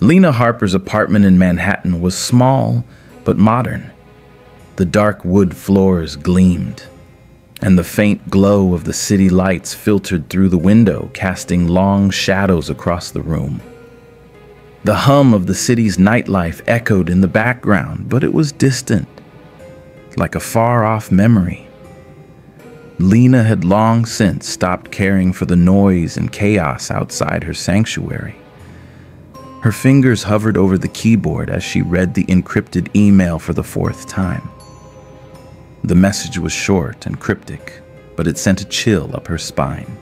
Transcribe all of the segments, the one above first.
Lena Harper's apartment in Manhattan was small but modern. The dark wood floors gleamed, and the faint glow of the city lights filtered through the window, casting long shadows across the room. The hum of the city's nightlife echoed in the background, but it was distant, like a far-off memory. Lena had long since stopped caring for the noise and chaos outside her sanctuary. Her fingers hovered over the keyboard as she read the encrypted email for the 4th time. The message was short and cryptic, but it sent a chill up her spine.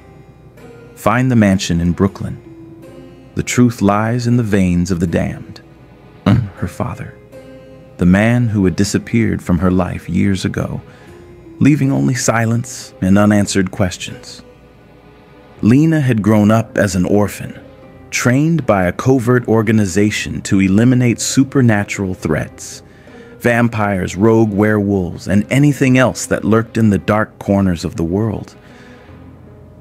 Find the mansion in Brooklyn. The truth lies in the veins of the damned. Her father, the man who had disappeared from her life years ago, leaving only silence and unanswered questions. Lena had grown up as an orphan, trained by a covert organization to eliminate supernatural threats, vampires, rogue werewolves, and anything else that lurked in the dark corners of the world.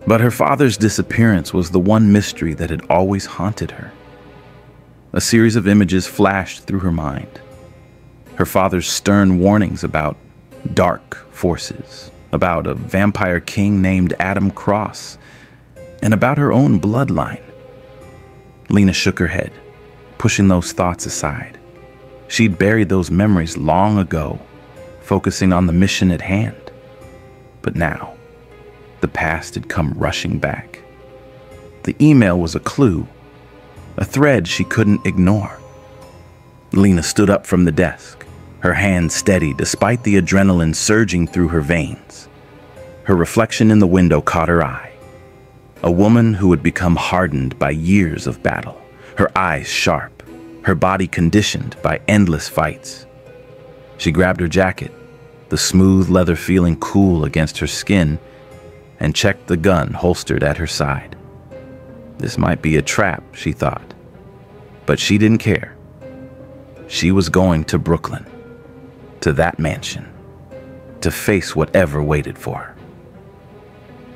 But her father's disappearance was the one mystery that had always haunted her. A series of images flashed through her mind. Her father's stern warnings about dark forces, about a vampire king named Adam Cross, and about her own bloodline. Lena shook her head, pushing those thoughts aside. She'd buried those memories long ago, focusing on the mission at hand. But now, the past had come rushing back. The email was a clue, a thread she couldn't ignore. Lena stood up from the desk, her hand steady despite the adrenaline surging through her veins. Her reflection in the window caught her eye. A woman who had become hardened by years of battle, her eyes sharp, her body conditioned by endless fights. She grabbed her jacket, the smooth leather feeling cool against her skin, and checked the gun holstered at her side. This might be a trap, she thought, but she didn't care. She was going to Brooklyn, to that mansion, to face whatever waited for her.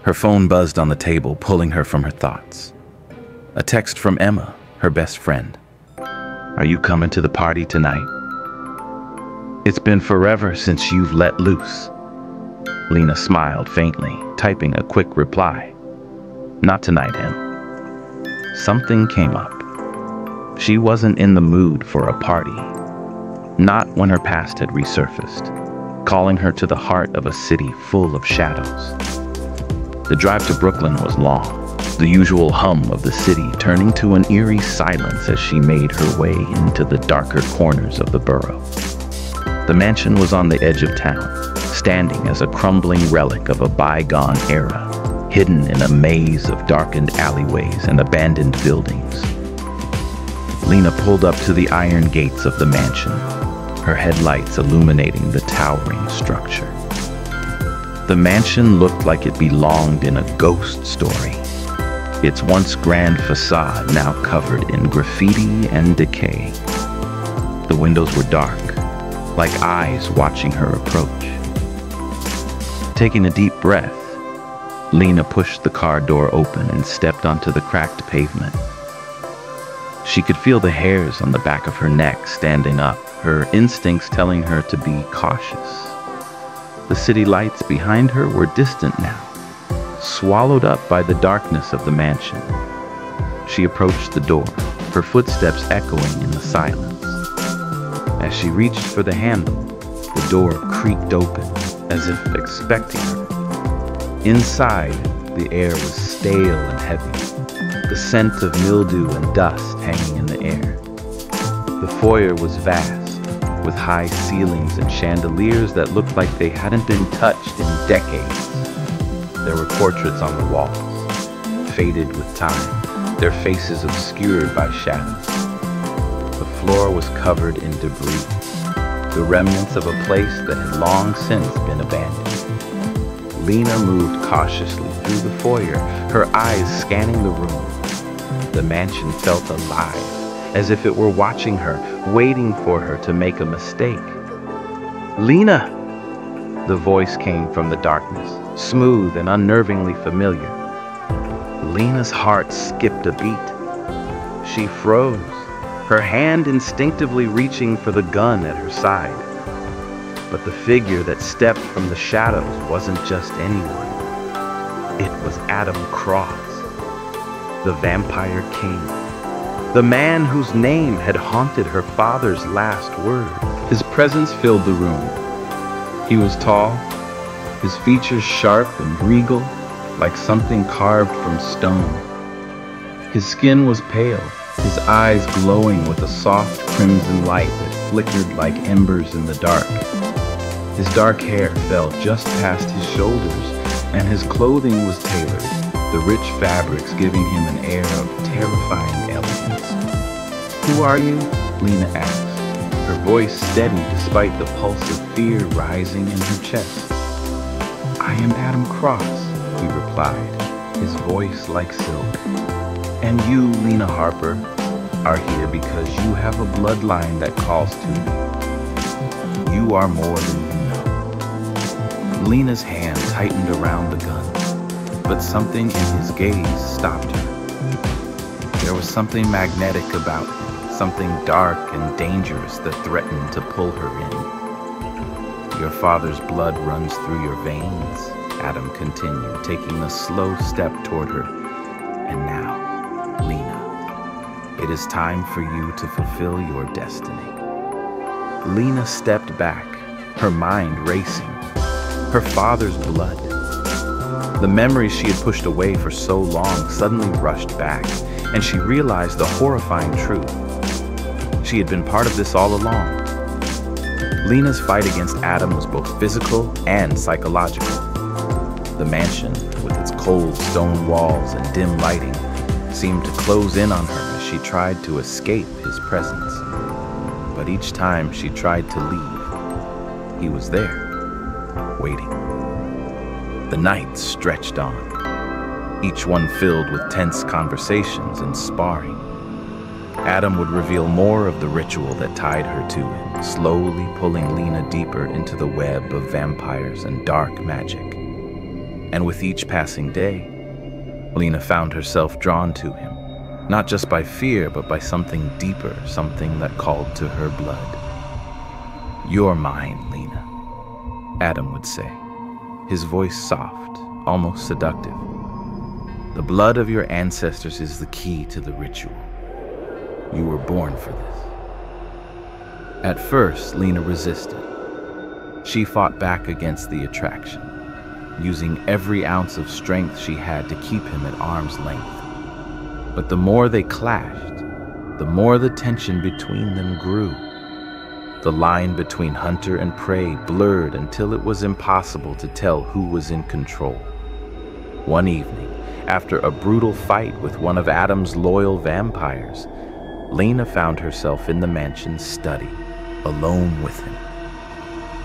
Her phone buzzed on the table, pulling her from her thoughts. A text from Emma, her best friend. "Are you coming to the party tonight? It's been forever since you've let loose." Lena smiled faintly, typing a quick reply. "Not tonight, Em." Something came up. She wasn't in the mood for a party. Not when her past had resurfaced, calling her to the heart of a city full of shadows. The drive to Brooklyn was long, the usual hum of the city turning to an eerie silence as she made her way into the darker corners of the borough. The mansion was on the edge of town, standing as a crumbling relic of a bygone era, hidden in a maze of darkened alleyways and abandoned buildings. Lena pulled up to the iron gates of the mansion, her headlights illuminating the towering structure. The mansion looked like it belonged in a ghost story, its once grand facade now covered in graffiti and decay. The windows were dark, like eyes watching her approach. Taking a deep breath, Lena pushed the car door open and stepped onto the cracked pavement. She could feel the hairs on the back of her neck standing up, her instincts telling her to be cautious. The city lights behind her were distant now, swallowed up by the darkness of the mansion. She approached the door, her footsteps echoing in the silence. As she reached for the handle, the door creaked open, as if expecting her. Inside, the air was stale and heavy, the scent of mildew and dust hanging in the air. The foyer was vast, with high ceilings and chandeliers that looked like they hadn't been touched in decades. There were portraits on the walls, faded with time, their faces obscured by shadows. The floor was covered in debris, the remnants of a place that had long since been abandoned. Lena moved cautiously through the foyer, her eyes scanning the room. The mansion felt alive, as if it were watching her, waiting for her to make a mistake. "Lena!" The voice came from the darkness, smooth and unnervingly familiar. Lena's heart skipped a beat. She froze, her hand instinctively reaching for the gun at her side. But the figure that stepped from the shadows wasn't just anyone. It was Adam Cross, the Vampire King, the man whose name had haunted her father's last word. His presence filled the room. He was tall, his features sharp and regal, like something carved from stone. His skin was pale, his eyes glowing with a soft crimson light that flickered like embers in the dark. His dark hair fell just past his shoulders, and his clothing was tailored, the rich fabrics giving him an air of terrifying elegance. "Who are you?" Lena asked, her voice steady despite the pulse of fear rising in her chest. "I am Adam Cross," he replied, his voice like silk. "And you, Lena Harper, are here because you have a bloodline that calls to you. You are more than you know." Lena's hand tightened around the gun, but something in his gaze stopped her. There was something magnetic about him, something dark and dangerous that threatened to pull her in. "Your father's blood runs through your veins," Adam continued, taking a slow step toward her. "And now, Lena, it is time for you to fulfill your destiny." Lena stepped back, her mind racing. Her father's blood. The memories she had pushed away for so long suddenly rushed back, and she realized the horrifying truth. She had been part of this all along. Lena's fight against Adam was both physical and psychological. The mansion, with its cold stone walls and dim lighting, seemed to close in on her as she tried to escape his presence. But each time she tried to leave, he was there, waiting. The nights stretched on, each one filled with tense conversations and sparring. Adam would reveal more of the ritual that tied her to him, slowly pulling Lena deeper into the web of vampires and dark magic. And with each passing day, Lena found herself drawn to him, not just by fear, but by something deeper, something that called to her blood. "You're mine, Lena," Adam would say, his voice soft, almost seductive. "The blood of your ancestors is the key to the ritual. You were born for this." At first, Lena resisted. She fought back against the attraction, using every ounce of strength she had to keep him at arm's length. But the more they clashed, the more the tension between them grew. The line between hunter and prey blurred until it was impossible to tell who was in control. One evening, after a brutal fight with one of Adam's loyal vampires, Lena found herself in the mansion's study, alone with him.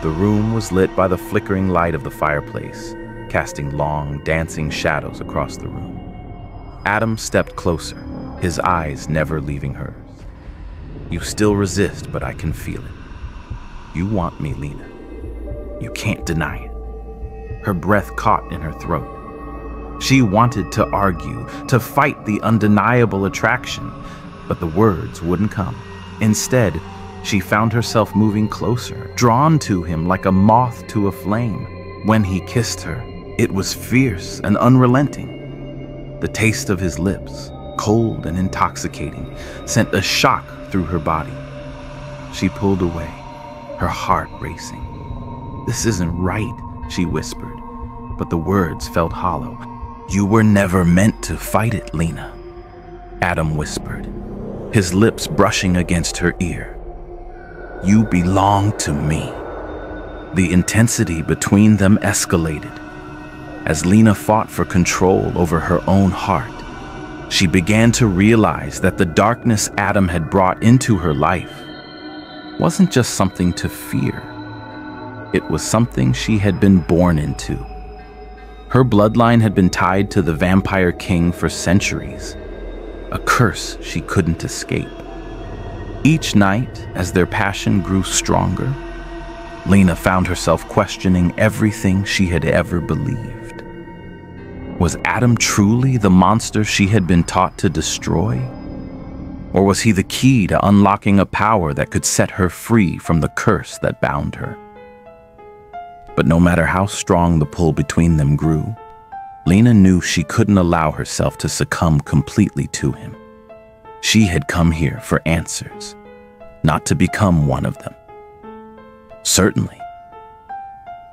The room was lit by the flickering light of the fireplace, casting long, dancing shadows across the room. Adam stepped closer, his eyes never leaving hers. "You still resist, but I can feel it. You want me, Lena. You can't deny it." Her breath caught in her throat. She wanted to argue, to fight the undeniable attraction, but the words wouldn't come. Instead, she found herself moving closer, drawn to him like a moth to a flame. When he kissed her, it was fierce and unrelenting. The taste of his lips, cold and intoxicating, sent a shock through her body. She pulled away, her heart racing. "This isn't right," she whispered, but the words felt hollow. "You were never meant to fight it, Lena," Adam whispered, his lips brushing against her ear. "You belong to me." The intensity between them escalated. As Lena fought for control over her own heart, she began to realize that the darkness Adam had brought into her life wasn't just something to fear. It was something she had been born into. Her bloodline had been tied to the Vampire King for centuries, a curse she couldn't escape. Each night, as their passion grew stronger, Lena found herself questioning everything she had ever believed. Was Adam truly the monster she had been taught to destroy? Or was he the key to unlocking a power that could set her free from the curse that bound her? But no matter how strong the pull between them grew, Lena knew she couldn't allow herself to succumb completely to him. She had come here for answers, not to become one of them. Certainly.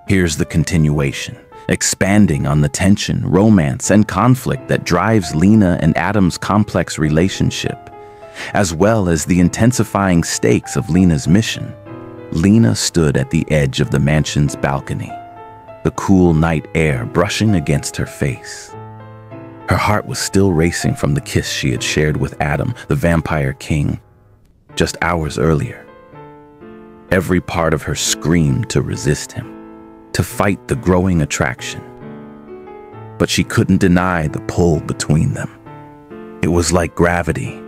Here's the continuation, expanding on the tension, romance, and conflict that drives Lena and Adam's complex relationship, as well as the intensifying stakes of Lena's mission. Lena stood at the edge of the mansion's balcony, the cool night air brushing against her face. Her heart was still racing from the kiss she had shared with Adam, the Vampire King, just hours earlier. Every part of her screamed to resist him, to fight the growing attraction. But she couldn't deny the pull between them. It was like gravity,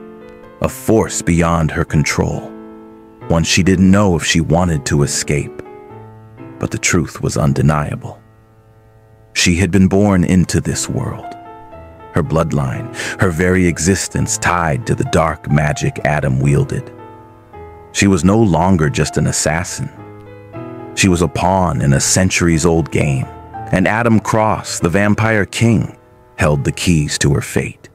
a force beyond her control, one she didn't know if she wanted to escape. But the truth was undeniable. She had been born into this world. Her bloodline, her very existence tied to the dark magic Adam wielded. She was no longer just an assassin. She was a pawn in a centuries-old game, and Adam Cross, the Vampire King, held the keys to her fate.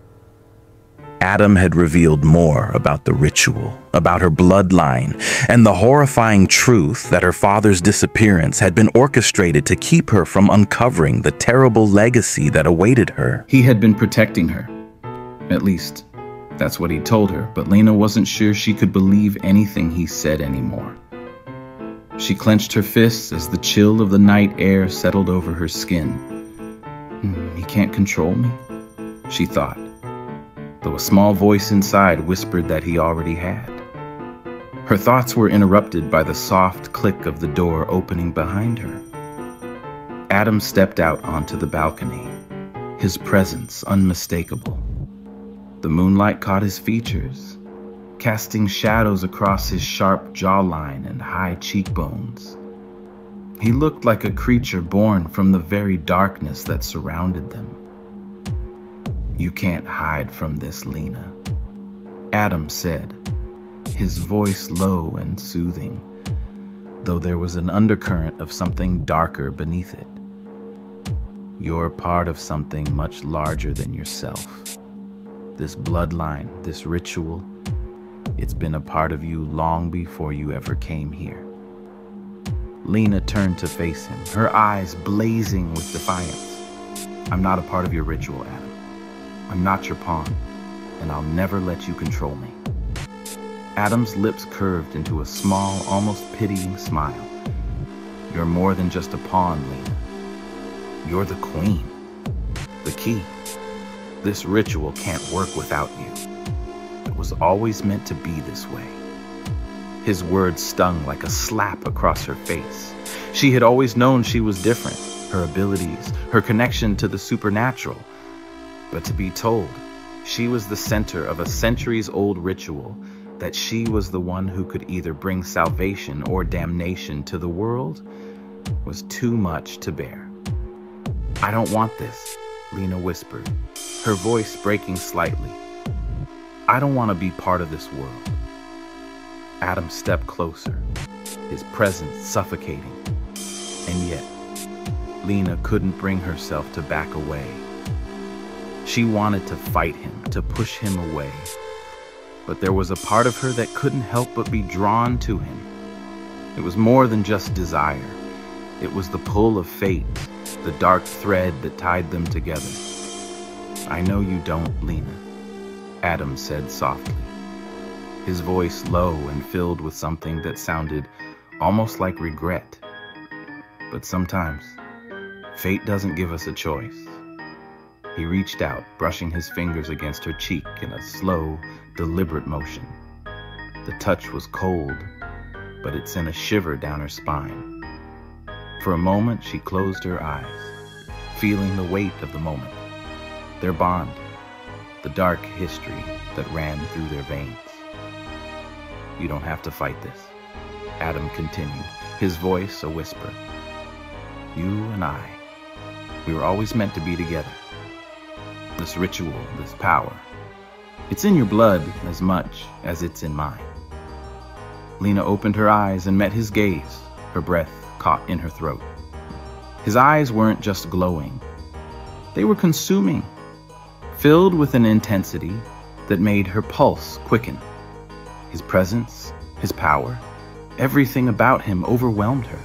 Adam had revealed more about the ritual, about her bloodline, and the horrifying truth that her father's disappearance had been orchestrated to keep her from uncovering the terrible legacy that awaited her. He had been protecting her. At least, that's what he told her, but Lena wasn't sure she could believe anything he said anymore. She clenched her fists as the chill of the night air settled over her skin. He can't control me, she thought, though a small voice inside whispered that he already had. Her thoughts were interrupted by the soft click of the door opening behind her. Adam stepped out onto the balcony, his presence unmistakable. The moonlight caught his features, casting shadows across his sharp jawline and high cheekbones. He looked like a creature born from the very darkness that surrounded them. "You can't hide from this, Lena," Adam said, his voice low and soothing, though there was an undercurrent of something darker beneath it. "You're part of something much larger than yourself. This bloodline, this ritual, it's been a part of you long before you ever came here." Lena turned to face him, her eyes blazing with defiance. "I'm not a part of your ritual, Adam. I'm not your pawn, and I'll never let you control me." Adam's lips curved into a small, almost pitying smile. "You're more than just a pawn, Lena. You're the queen, the key. This ritual can't work without you. It was always meant to be this way." His words stung like a slap across her face. She had always known she was different, her abilities, her connection to the supernatural. But to be told she was the center of a centuries-old ritual, that she was the one who could either bring salvation or damnation to the world, was too much to bear. "I don't want this," Lena whispered, her voice breaking slightly. "I don't want to be part of this world." Adam stepped closer, his presence suffocating. And yet, Lena couldn't bring herself to back away. She wanted to fight him, to push him away. But there was a part of her that couldn't help but be drawn to him. It was more than just desire. It was the pull of fate, the dark thread that tied them together. "I know you don't, Lena," Adam said softly, his voice low and filled with something that sounded almost like regret. "But sometimes, fate doesn't give us a choice." He reached out, brushing his fingers against her cheek in a slow, deliberate motion. The touch was cold, but it sent a shiver down her spine. For a moment, she closed her eyes, feeling the weight of the moment, their bond, the dark history that ran through their veins. "You don't have to fight this," Adam continued, his voice a whisper. "You and I, we were always meant to be together. This ritual, this power, It's in your blood as much as it's in mine. Lena opened her eyes and met his gaze, her breath caught in her throat. His eyes weren't just glowing. They were consuming, filled with an intensity that made her pulse quicken. His presence, his power, everything about him overwhelmed her.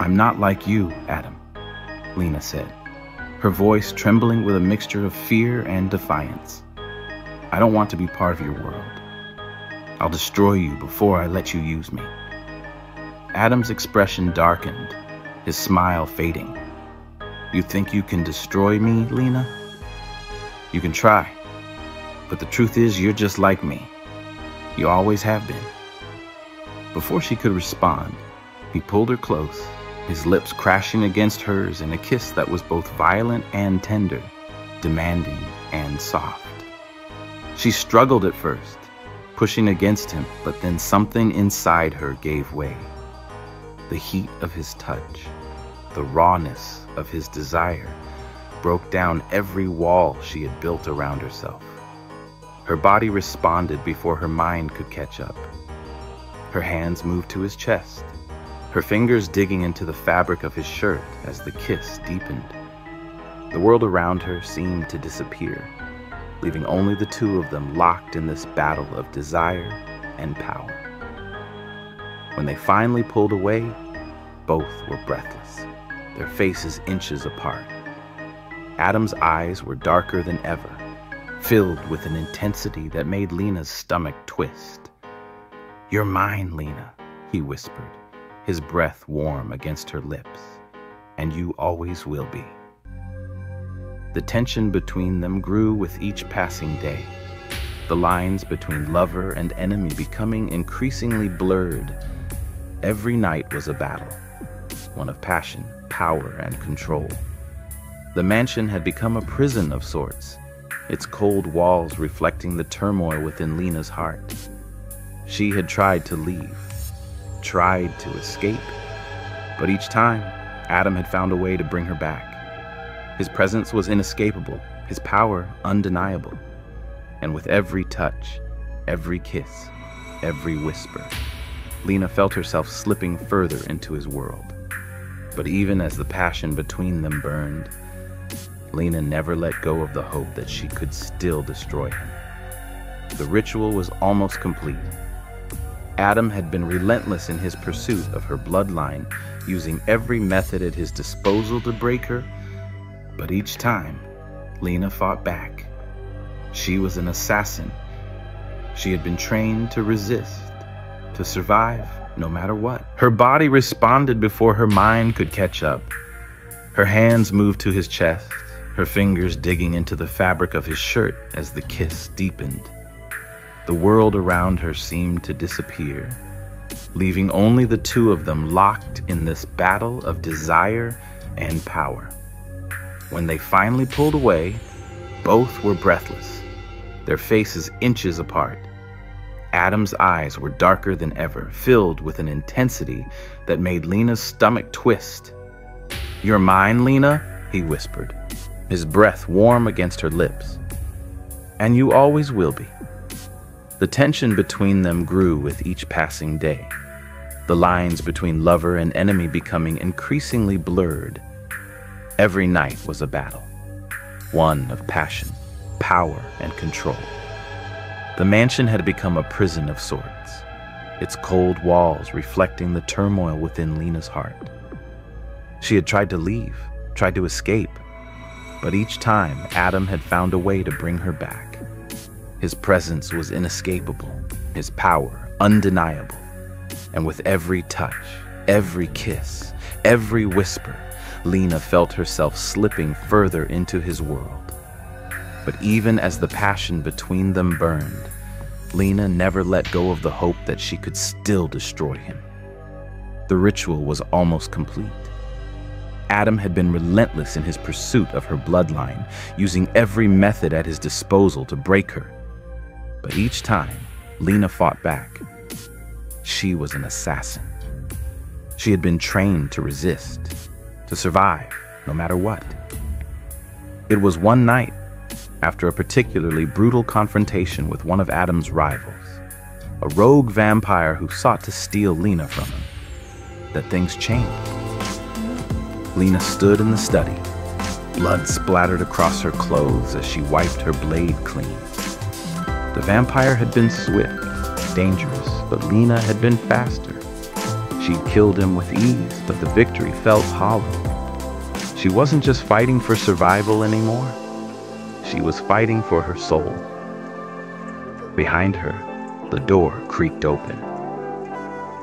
"I'm not like you, Adam," Lena said, her voice trembling with a mixture of fear and defiance. "I don't want to be part of your world. I'll destroy you before I let you use me." Adam's expression darkened, his smile fading. "You think you can destroy me, Lena? You can try, but the truth is you're just like me. You always have been." Before she could respond, he pulled her close, his lips crashing against hers in a kiss that was both violent and tender, demanding and soft. She struggled at first, pushing against him, but then something inside her gave way. The heat of his touch, the rawness of his desire, broke down every wall she had built around herself. Her body responded before her mind could catch up. Her hands moved to his chest, her fingers digging into the fabric of his shirt as the kiss deepened. The world around her seemed to disappear, leaving only the two of them locked in this battle of desire and power. When they finally pulled away, both were breathless, their faces inches apart. Adam's eyes were darker than ever, filled with an intensity that made Lena's stomach twist. "You're mine, Lena," he whispered, his breath warm against her lips. "And you always will be." The tension between them grew with each passing day, the lines between lover and enemy becoming increasingly blurred. Every night was a battle, one of passion, power, and control. The mansion had become a prison of sorts, its cold walls reflecting the turmoil within Lena's heart. She had tried to leave, tried to escape, but each time, Adam had found a way to bring her back. His presence was inescapable, his power undeniable. And with every touch, every kiss, every whisper, Lena felt herself slipping further into his world. But even as the passion between them burned, Lena never let go of the hope that she could still destroy him. The ritual was almost complete. Adam had been relentless in his pursuit of her bloodline, using every method at his disposal to break her. But each time, Lena fought back. She was an assassin. She had been trained to resist, to survive no matter what. Her body responded before her mind could catch up. Her hands moved to his chest, her fingers digging into the fabric of his shirt as the kiss deepened. The world around her seemed to disappear, leaving only the two of them locked in this battle of desire and power. When they finally pulled away, both were breathless, their faces inches apart. Adam's eyes were darker than ever, filled with an intensity that made Lena's stomach twist. "You're mine, Lena," he whispered, his breath warm against her lips. "And you always will be." The tension between them grew with each passing day, the lines between lover and enemy becoming increasingly blurred. Every night was a battle, one of passion, power, and control. The mansion had become a prison of sorts, its cold walls reflecting the turmoil within Lena's heart. She had tried to leave, tried to escape, but each time Adam had found a way to bring her back. His presence was inescapable, his power undeniable, and with every touch, every kiss, every whisper, Lena felt herself slipping further into his world. But even as the passion between them burned, Lena never let go of the hope that she could still destroy him. The ritual was almost complete. Adam had been relentless in his pursuit of her bloodline, using every method at his disposal to break her. But each time, Lena fought back. She was an assassin. She had been trained to resist, to survive, no matter what. It was one night, after a particularly brutal confrontation with one of Adam's rivals, a rogue vampire who sought to steal Lena from him, that things changed. Lena stood in the study. Blood splattered across her clothes as she wiped her blade clean. The vampire had been swift, dangerous, but Lena had been faster. She'd killed him with ease, but the victory felt hollow. She wasn't just fighting for survival anymore. She was fighting for her soul. Behind her, the door creaked open.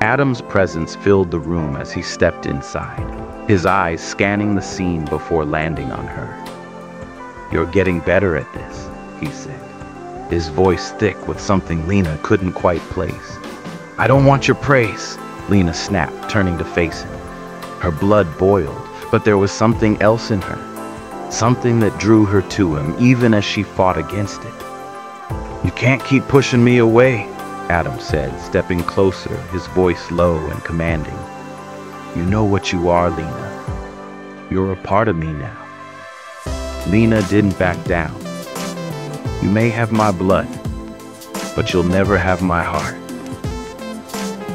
Adam's presence filled the room as he stepped inside, his eyes scanning the scene before landing on her. "You're getting better at this," he said, his voice thick with something Lena couldn't quite place. "I don't want your praise," Lena snapped, turning to face him. Her blood boiled, but there was something else in her, something that drew her to him even as she fought against it. "You can't keep pushing me away," Adam said, stepping closer, his voice low and commanding. "You know what you are, Lena. You're a part of me now." Lena didn't back down. "You may have my blood, but you'll never have my heart."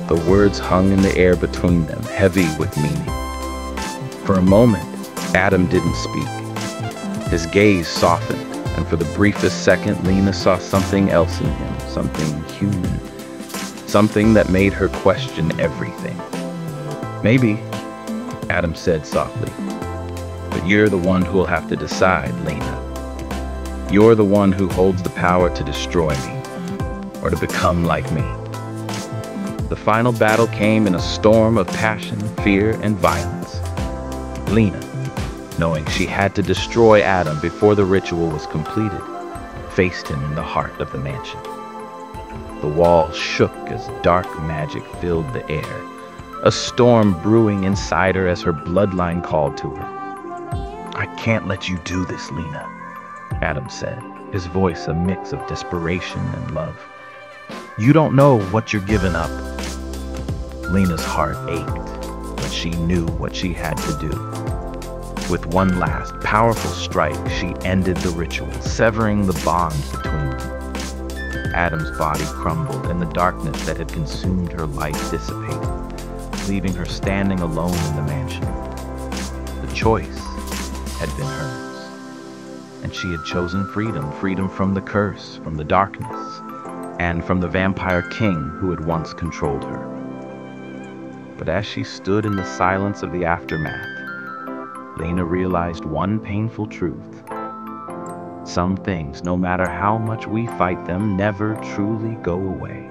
The words hung in the air between them, heavy with meaning. For a moment, Adam didn't speak. His gaze softened, and for the briefest second, Lena saw something else in him, something human, something that made her question everything. "Maybe," Adam said softly, "but you're the one who'll have to decide, Lena. You're the one who holds the power to destroy me, or to become like me." The final battle came in a storm of passion, fear, and violence. Lena, knowing she had to destroy Adam before the ritual was completed, faced him in the heart of the mansion. The walls shook as dark magic filled the air, a storm brewing inside her as her bloodline called to her. "I can't let you do this, Lena," Adam said, his voice a mix of desperation and love. "You don't know what you're giving up." Lena's heart ached, but she knew what she had to do. With one last, powerful strike, she ended the ritual, severing the bonds between them. Adam's body crumbled, and the darkness that had consumed her life dissipated, leaving her standing alone in the mansion. The choice had been hers, and she had chosen freedom, freedom from the curse, from the darkness, and from the vampire king who had once controlled her. But as she stood in the silence of the aftermath, Lena realized one painful truth. Some things, no matter how much we fight them, never truly go away.